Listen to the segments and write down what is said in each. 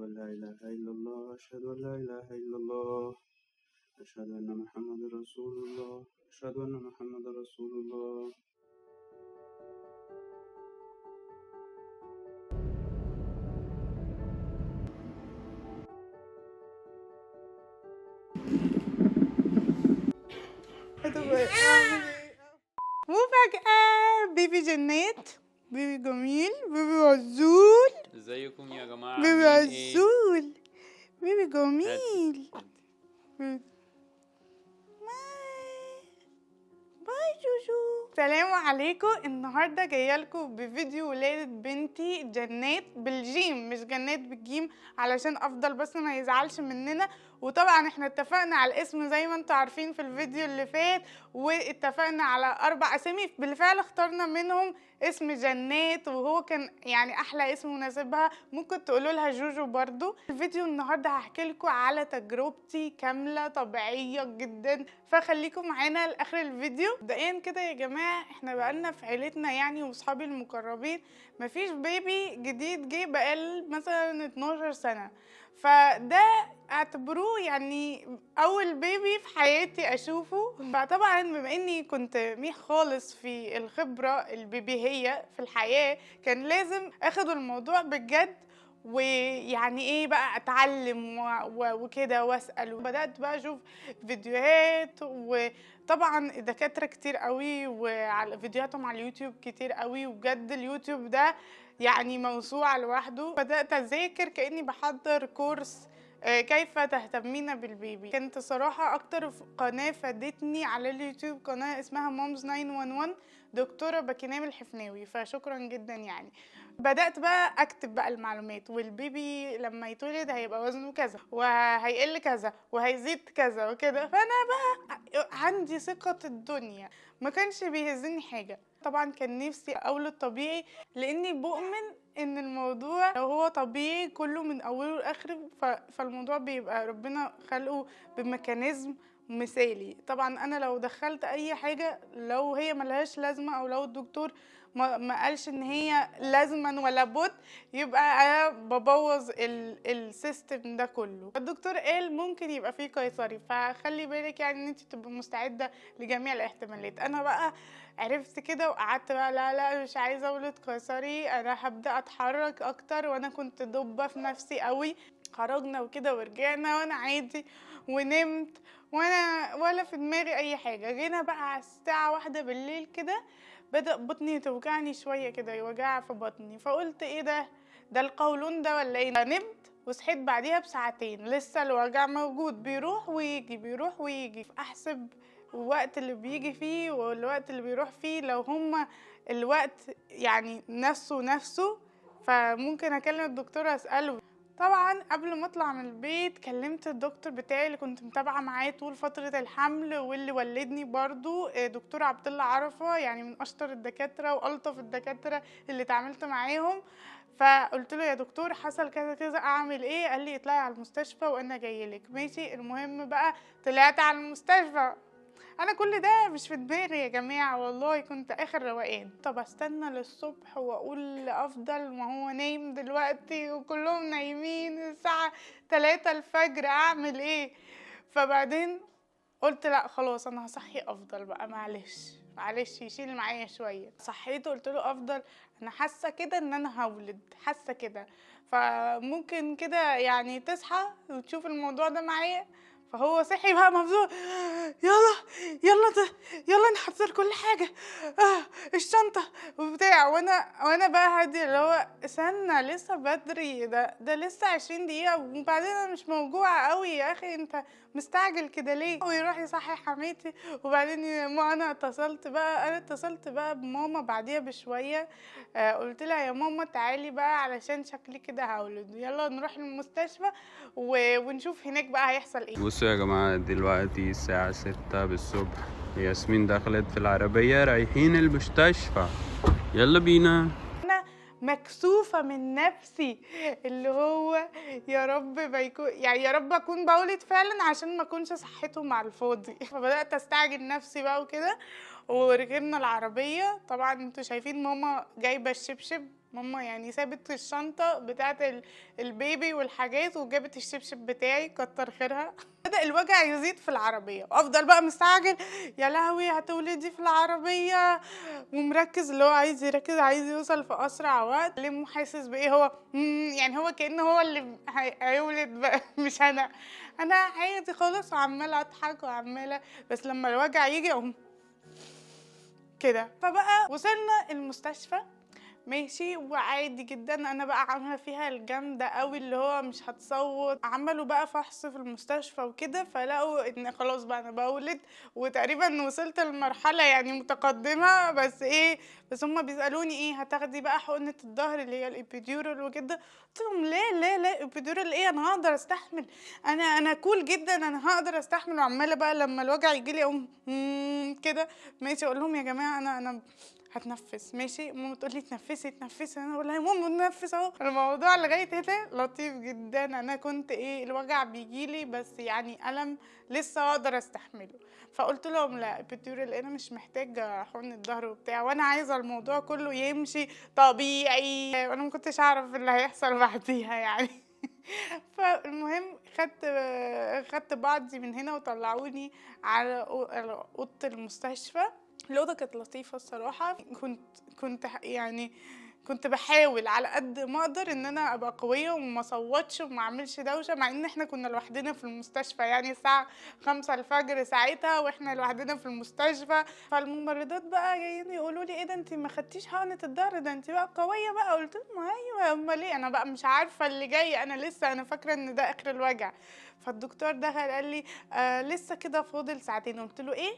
أن لا إله إلا الله أشهد أن لا إله إلا الله أشهد أن محمد رسول الله أشهد أن محمد رسول الله. مفاجأة. بيبي جنات، بيبي جميل، بيبي عزول. ازيكم يا جماعة؟ بيبي عاملين ايه؟ عزول، بيبي جميل. باي جوجو. السلام عليكم. النهارده جايه لكم بفيديو ولاده بنتي جنات بالجيم مش جنات بالجيم، علشان افضل بس ما يزعلش مننا. وطبعا احنا اتفقنا على الاسم زي ما انتوا عارفين في الفيديو اللي فات، واتفقنا على 4 اسامي بالفعل اخترنا منهم اسم جنات، وهو كان يعني احلى اسم مناسبها. ممكن تقولوا لها جوجو برضو. الفيديو النهارده هحكي لكم على تجربتي كامله طبيعيه جدا، فخليكم معانا لاخر الفيديو. مبدئيا كده يا جماعه، احنا بقالنا في عيلتنا يعني واصحابي المقربين مفيش بيبي جديد جه بقال مثلا 12 سنه، فده اعتبروه يعني اول بيبي في حياتي اشوفه. فطبعا بما اني كنت ميح خالص في الخبره البيبيهيه في الحياه، كان لازم اخد الموضوع بجد، ويعني ايه بقى اتعلم وكده واسال. وبدات بقى اشوف فيديوهات، وطبعا دكاتره كتير قوي وعلى فيديوهاتهم على اليوتيوب كتير قوي، وبجد اليوتيوب ده يعني موسوعه لوحده. بدات اذاكر كاني بحضر كورس كيف تهتمين بالبيبي. كانت صراحة أكتر قناة فادتني على اليوتيوب قناة اسمها مومز 911 دكتورة باكينام الحفناوي، فشكرا جدا يعني. بدأت بقى أكتب بقى المعلومات، والبيبي لما يتولد هيبقى وزنه كذا وهيقل كذا وهيزيد كذا وكده. فأنا بقى عندي ثقة الدنيا، ما كانش بيهزني حاجة. طبعا كان نفسي أولد طبيعي، لأني بؤمن ان الموضوع لو هو طبيعي كله من اوله لاخره فالموضوع بيبقى ربنا خلقه بميكانيزم مثالي. طبعا انا لو دخلت اي حاجه لو هي ملهاش لازمه، او لو الدكتور ما قالش ان هي لازما ولا بد، يبقى انا ببوظ السيستم ده كله. الدكتور قال ممكن يبقى فيه قيصري، فخلي بالك يعني ان انت تبقى مستعده لجميع الاحتمالات. انا بقى عرفت كده وقعدت بقى لا مش عايزه اولد قيصري، انا هبدا اتحرك اكتر. وانا كنت ضبه في نفسي قوي. خرجنا وكده ورجعنا وانا عادي ونمت، وانا ولا في دماغي اي حاجه. جينا بقى على الساعه 1 بالليل كده بدأ بطني توجعني شويه كده، يوجع في بطني. فقلت ايه ده القولون ده ولا ايه؟ نمت وصحيت بعديها بساعتين لسه الوجع موجود، بيروح ويجي بيروح ويجي. احسب الوقت اللي بيجي فيه والوقت اللي بيروح فيه، لو هما الوقت يعني نفسه فممكن اكلم الدكتور اساله. طبعا قبل ما اطلع من البيت كلمت الدكتور بتاعي اللي كنت متابعه معاه طول فتره الحمل واللي ولدني برضو، دكتور عبد الله عرفه، يعني من اشطر الدكاتره والطف الدكاتره اللي اتعاملت معاهم. فقلت له يا دكتور حصل كذا كذا اعمل ايه؟ قال لي اطلعي على المستشفى وانا جايلك. ماشي. المهم بقى طلعت على المستشفى. انا كل ده مش في دماغي يا جماعه، والله كنت اخر روقان. طب استنى للصبح واقول افضل ما هو نايم دلوقتي وكلهم نايمين الساعه 3 الفجر، اعمل ايه؟ فبعدين قلت لا خلاص انا هصحي افضل بقى، معلش يشيل معايا شويه. صحيته قلت له افضل، انا حاسه كده ان انا هولد، حاسه كده، فممكن كده يعني تصحى وتشوف الموضوع ده معايا. فهو صحي بقى مبسوط، يلا نحضر كل حاجه، الشنطه وبتاع. وانا بقى هادي اللي هو استنى لسه بدري، ده لسه 20 دقيقه، وبعدين انا مش موجوعه قوي يا اخي، انت مستعجل كده ليه؟ ويروح يصحي حماتي. وبعدين ما انا اتصلت بقى بماما بعديها بشويه. قلت لها يا ماما تعالي بقى علشان شكلي كده هولد، يلا نروح المستشفى ونشوف هناك بقى هيحصل ايه. بصوا يا جماعة، دلوقتي الساعة 6 بالصبح، ياسمين دخلت في العربية رايحين المستشفى، يلا بينا. انا مكسوفه من نفسي، اللي هو يا رب يعني يا رب اكون بولد فعلا عشان ما اكونش صحتهم على الفاضي. فبدات استعجل نفسي بقى وكده، وركبنا العربيه. طبعا انتوا شايفين ماما جايبه الشبشب ماما يعني سابت الشنطة بتاعت البيبي والحاجات وجابت الشبشب بتاعي، كتر خيرها. بدأ الوجع يزيد في العربية وأفضل بقى مستعجل، يا لهوي هتولدي في العربية، ومركز اللي هو عايز يركز، عايز يوصل في أسرع وقت. ليه حاسس بإيه هو يعني هو كأنه هو اللي هيولد بقى مش أنا عادي خالص، وعمالة أضحك وعمالة، بس لما الوجع يجي أقوم كده. فبقى وصلنا المستشفى ماشي وعادي جدا، انا بقى عامله فيها الجامده قوي اللي هو مش هتصوت. عملوا بقى فحص في المستشفى وكده، فلقوا ان خلاص بقى انا بولد، وتقريبا وصلت لمرحله يعني متقدمه. بس ايه، بس هما بيسالوني ايه هتاخدي بقى حقنه الظهر اللي هي الابيديورال وكده. قلت لهم لا لا لا، ابيديورال ايه، انا هقدر استحمل، انا كول جدا، انا هقدر استحمل. وعماله بقى لما الوجع يجي لي اقوم كده ماشي، اقول لهم يا جماعه انا هتنفس ماشي. ماما تقول لي تنفسي تنفسي، انا اقول لها يا ماما ننفس اهو. الموضوع لغايه هنا لطيف جدا. انا كنت ايه الوجع بيجيلي بس يعني الم لسه اقدر استحمله. فقلت لهم لا ابيديورال انا مش محتاجه حقن الظهر وبتاع، وانا عايزه الموضوع كله يمشي طبيعي، وانا ما كنتش اعرف اللي هيحصل بعديها يعني. فالمهم خدت بعضي من هنا وطلعوني على اوضه المستشفى. الأوضة كانت لطيفة الصراحة. يعني كنت بحاول على قد ما اقدر ان انا ابقى قوية وما اصوتش وما اعملش دوشة، مع ان احنا كنا لوحدنا في المستشفى، يعني الساعة 5 الفجر ساعتها واحنا لوحدنا في المستشفى. فالممرضات بقى جايين يقولوا لي ايه ده انت ما خدتيش حقنة الظهر، ده انت بقى قوية بقى. قلت لهم ايوه، امال ايه، انا بقى مش عارفة اللي جاي، انا فاكرة ان ده اخر الوجع. فالدكتور دخل قال لي لسه كده فاضل ساعتين. قلت له ايه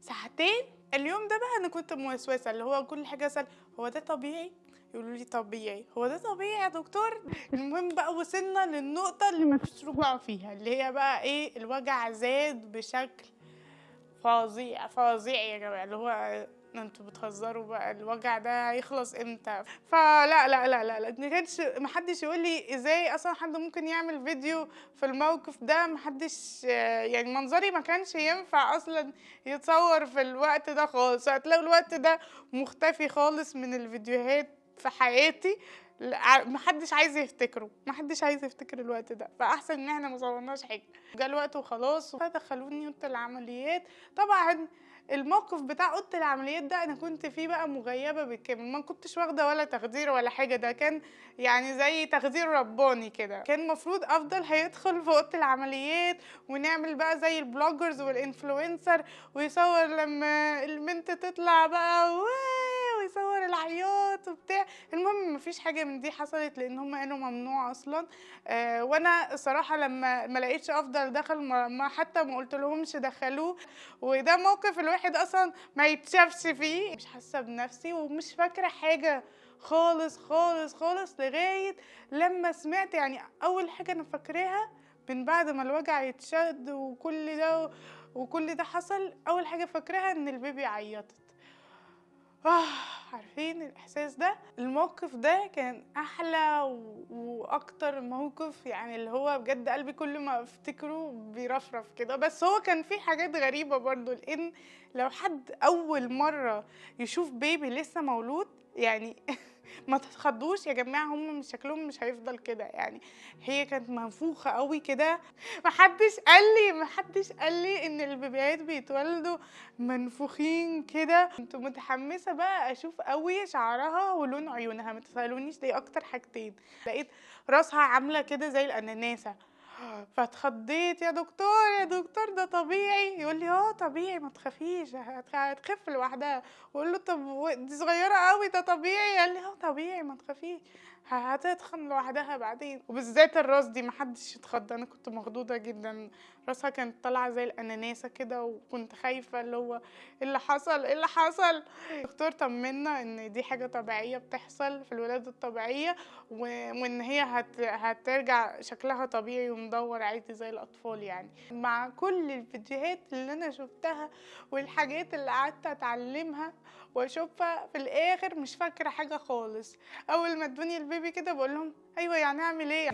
ساعتين؟ اليوم ده بقى انا كنت موسوسه، اللي هو كل حاجه اسال هو ده طبيعي، يقولوا لي طبيعي، هو ده طبيعي يا دكتور. المهم بقى وصلنا للنقطه اللي مفيش رجوع فيها، اللي هي بقى ايه، الوجع زاد بشكل فظيع فظيع يا جماعه، اللي هو انتوا بتهزروا بقى، الوجع ده هيخلص امتى؟ فلا لا لا لا لا، ما كانش محدش يقول لي ازاي اصلا حد ممكن يعمل فيديو في الموقف ده. محدش يعني منظري ما كانش ينفع اصلا يتصور في الوقت ده خالص. هتلاقوا الوقت ده مختفي خالص من الفيديوهات في حياتي. محدش عايز يفتكر الوقت ده، فاحسن ان احنا ما صورناش حاجه. جه الوقت وخلاص، فدخلوني اوضه العمليات. طبعا الموقف بتاع اوضه العمليات ده انا كنت فيه بقى مغيبه بالكامل، ما كنتش واخده ولا تخدير ولا حاجه، ده كان يعني زي تخدير رباني كده. كان المفروض افضل هيدخل في اوضه العمليات ونعمل بقى زي البلوجرز والانفلونسر، ويصور لما البنت تطلع بقى ويصور العياط وبتاع. المهم مفيش حاجه من دي حصلت، لان هم قالوا ممنوع اصلا. وانا الصراحه لما ما لقيتش افضل دخل، ما حتى ما قلت لهمش دخلوه. وده موقف الواحد اصلا ما يتشافش فيه. مش حاسه بنفسي ومش فاكره حاجه خالص خالص خالص، لغايه لما سمعت. يعني اول حاجه انا فاكراها من بعد ما الوجع يتشد وكل ده حصل، اول حاجه فاكراها ان البيبي عيطت. عارفين الاحساس ده؟ الموقف ده كان احلى واكتر موقف، يعني اللي هو بجد قلبي كل ما افتكره بيرفرف كده. بس هو كان فيه حاجات غريبة برضو، لان لو حد اول مرة يشوف بيبي لسه مولود يعني ما تتخضوش يا جماعه، هم مش شكلهم مش هيفضل كده يعني. هي كانت منفوخه قوي كده. محدش قال لي ان البيبيات بيتولدوا منفوخين كده. كنت متحمسه بقى اشوف قوي شعرها ولون عيونها. ما تسالونيش ليه، اكتر حاجتين لقيت راسها عامله كده زي الاناناسه. فاتخضيت، يا دكتور يا دكتور ده طبيعي؟ يقول لي اه طبيعي ما تخافيش هتخف لوحدها. واقول له طب دي صغيره قوي، ده طبيعي؟ قال لي اه طبيعي ما تخافيش هتتخن لوحدها بعدين. وبالذات الراس دي محدش يتخض، انا كنت مخضوضه جدا. راسها كانت طالعه زي الاناناسه كده، وكنت خايفه اللي هو ايه اللي حصل. الدكتور طمنا ان دي حاجه طبيعيه بتحصل في الولاده الطبيعيه، وان هي هترجع شكلها طبيعي ومدور عادي زي الاطفال يعني. مع كل الفيديوهات اللي انا شفتها والحاجات اللي قعدت اتعلمها واشوفها، في الاخر مش فاكره حاجه خالص. اول ما ادوني البيبي كده بقول لهم ايوه يعني اعمل ايه؟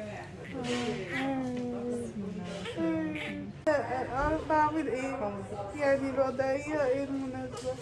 اعرف اعمل ايه يعني؟ الوضعيه ايه المناسبه؟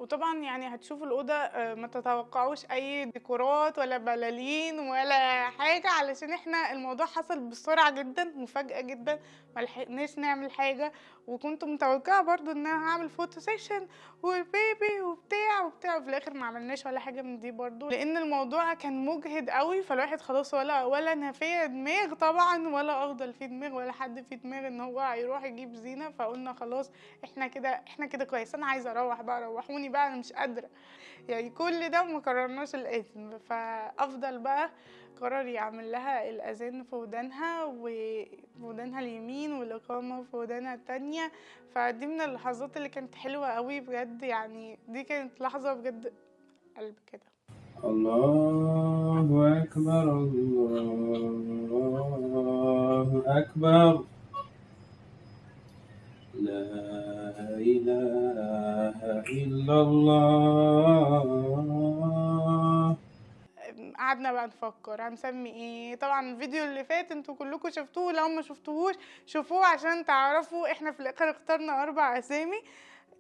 وطبعا يعني هتشوفوا الأوضة ما تتوقعوش أي ديكورات ولا بلالين ولا حاجة، علشان احنا الموضوع حصل بسرعة جدا مفاجأة جدا، ملحقناش نعمل حاجة. وكنت متوقعة برضو ان انا هعمل فوتو سيشن والبيبي وبتاع وفي الاخر ما عملناش ولا حاجة من دي برضو، لان الموضوع كان مجهد قوي. فالواحد خلاص ولا انا فيا دماغ طبعا، ولا افضل في دماغ، ولا حد في دماغ ان هو هيروح يجيب زينة. فقلنا خلاص احنا كده كويس، انا عايزة اروح بقى، روحوني بقى انا مش قادرة. يعني كل ده وما قررناش الاسم. فافضل بقى قرر يعمل لها الاذان في ودانها، وفي ودانها اليمين، والاقامه في ودانها التانية. فدي من اللحظات اللي كانت حلوه قوي بجد، يعني دي كانت لحظه بجد قلب كده. الله أكبر الله أكبر، لا إله إلا الله. قعدنا بقى نفكر هنسمي ايه. طبعا الفيديو اللي فات انتوا كلكم شفتوه، لو ما شفتوهوش شوفوه عشان تعرفوا. احنا في الاخر اخترنا 4 اسامي.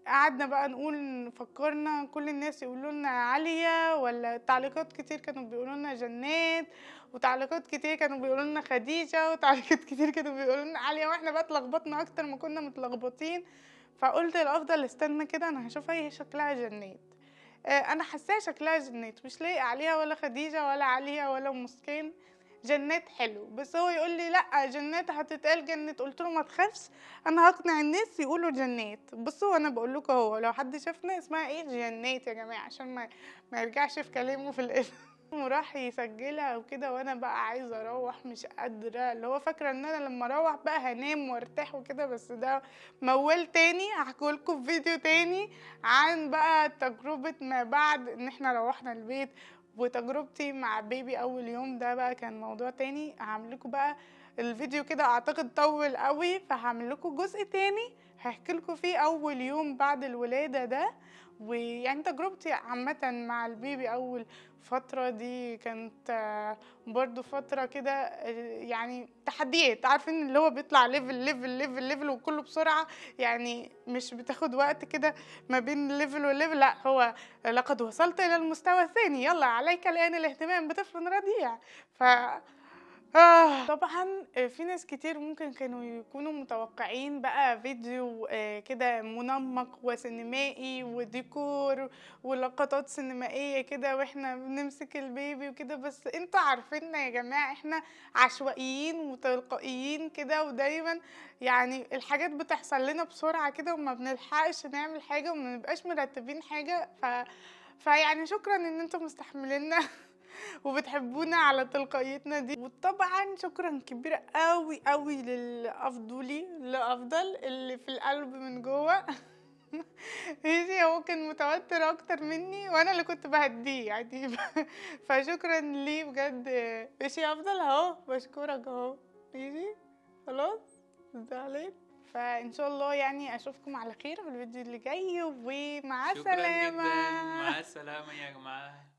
قعدنا بقى نقول، فكرنا كل الناس يقولوا لنا عالية، ولا تعليقات كتير كانوا بيقولوا لنا جنات، وتعليقات كتير كانوا بيقولوا لنا خديجة، وتعليقات كتير كانوا بيقولوا لنا عالية، واحنا بقى اتلخبطنا اكتر ما كنا متلخبطين. فقلت الافضل استنى كده، انا هشوفها هي شكلها جنات. انا حاساها شكلها جنات، مش لايق عليها ولا خديجة ولا عالية ولا مسكين. جنات حلو، بس هو يقول لي لا جنات هتتقال جنات. قلت له ما تخافش، انا هقنع الناس يقولوا جنات. بصوا انا بقول لكم اهو، لو حد شافنا اسمها ايه جنات يا جماعه، عشان ما يرجعش في كلامه في الاسم. وراح يسجلها وكده، وانا بقى عايزه اروح مش قادره، اللي هو فاكره ان انا لما اروح بقى هنام وارتاح وكده. بس ده موال تاني هحكي لكم في فيديو تاني عن بقى تجربه ما بعد ان احنا روحنا البيت، وتجربتي مع بيبي اول يوم. ده بقى كان موضوع تاني، هعمل لكم بقى الفيديو كده اعتقد طول قوي، فهعمل لكم جزء تاني هحكي لكم فيه اول يوم بعد الولادة ده. ويعني تجربتي عامة مع البيبي اول فترة دي كانت برضو فترة كده يعني تحديات، عارفين اللي هو بيطلع ليفل ليفل ليفل ليفل وكله بسرعة، يعني مش بتاخد وقت كده ما بين ليفل وليفل. لا، هو لقد وصلت الى المستوى الثاني، يلا عليك الان الاهتمام بطفل رضيع. طبعا في ناس كتير ممكن كانوا يكونوا متوقعين بقى فيديو كده منمق وسينمائي وديكور ولقطات سينمائية كده واحنا بنمسك البيبي وكده. بس انتوا عارفيننا يا جماعة، احنا عشوائيين وتلقائيين كده، ودايما يعني الحاجات بتحصل لنا بسرعة كده وما بنلحقش نعمل حاجة وما نبقاش مرتبين حاجة. فيعني شكرا ان انتوا مستحمليننا وبتحبونا على تلقائيتنا دي. وطبعا شكرا كبير قوي قوي لافضل اللي في القلب من جوه. ماشي، هو كان متوتر اكتر مني وانا اللي كنت بهديه يعني. فشكرا ليه بجد. ماشي يا افضل اهو، بشكرك اهو. ماشي خلاص، زعلان. فان شاء الله يعني اشوفكم على خير في الفيديو اللي جاي، ومع شكرا السلامه. جدا، مع السلامة يا جماعة.